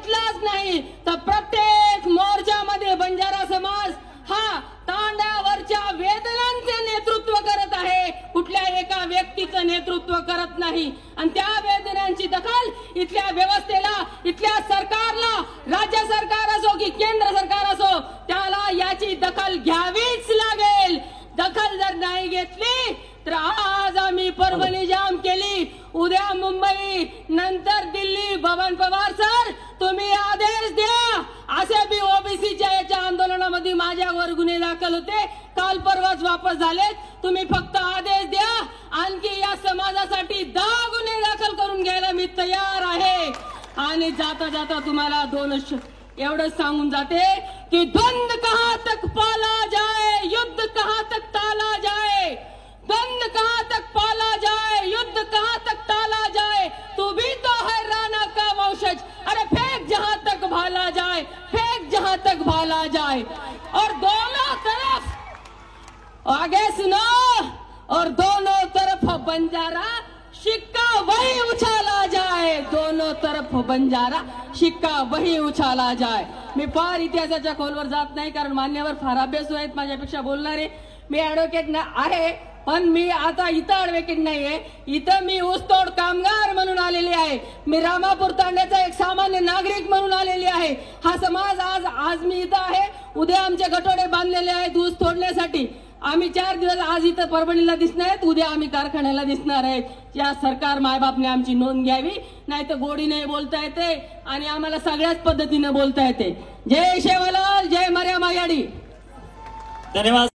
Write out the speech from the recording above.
घेतलाच नाही तर प्रत्येक मोर्चामध्ये बंजारा समाज हा तांड्यावरच्या वेदनांचे नेतृत्व करत आहे, कुठल्या एका व्यक्तीचं नेतृत्व करत नाही। आणि त्या वेदनांची दखल इथल्या व्यवस्थेला, इथल्या सरकारला, राज्य सरकार असो की केंद्र सरकार असो, त्याला याची दखल घ्यावीच लागेल। दखल जर नाही घेतली तर आज आम्ही परभणी जाम केली, उद्या मुंबई, नंतर दिल्ली। बबन पवार सर, तुम्ही आदेश द्या। असे बी ओबीसीच्या याच्या आंदोलनामध्ये माझ्यावर गुन्हे दाखल होते, काल परवाच वापस झालेत। तुम्ही फक्त आदेश द्या, आणखी या समाजासाठी 10 गुन्हे दाखल करून घ्यायला मी तयार आहे। आणि जाता जाता तुम्हाला दोनच एवढंच सांगून जाते की द्वंद कहां तक पाला जाए, युद्ध कहां तक टाला जाए, द्वंद कहां तक पाला जाए, युद्ध कहां तक टाला जाए, तू भी तो है राणा का वंशज, अरे फेंक जहां तक भाला जाए, फेंक जहां तक भाला जाए। और दोनों तरफ आगे सुनो, और दोनों तरफ बंजारा शिक्का वही उछाला जाए, दोनों तरफ बंजारा शिक्का वही उछाला जाए। मी फार इतिहासाच्या खोलवर जात नाही, कारण मान्यवर फार अभ्यासू आहेत माझ्यापेक्षा बोलणारे। मी ऍडव्होकेट आहे, पण मी आता इथं ऍडव्होकेट नाहीये, इथं मी ऊसतोड कामगार म्हणून आलेले आहे। मी रामापूर तांड्याचा एक सामान्य नागरिक म्हणून आलेले आहे। हा समाज आज मी इथं आहे, उद्या आमचे गटोडे बांधलेले आहेत ऊस तोडण्यासाठी। आम्ही 4 दिवस आज इथं परभणीला दिसणार आहेत, उद्या आम्ही कारखान्याला दिसणार आहेत। या सरकार मायबापने आमची नोंद घ्यावी, नाही तर गोडीने बोलता येते आणि आम्हाला सगळ्याच पद्धतीने बोलता येते। जय शेवलाल, जय मर्या मायाडी। धन्यवाद।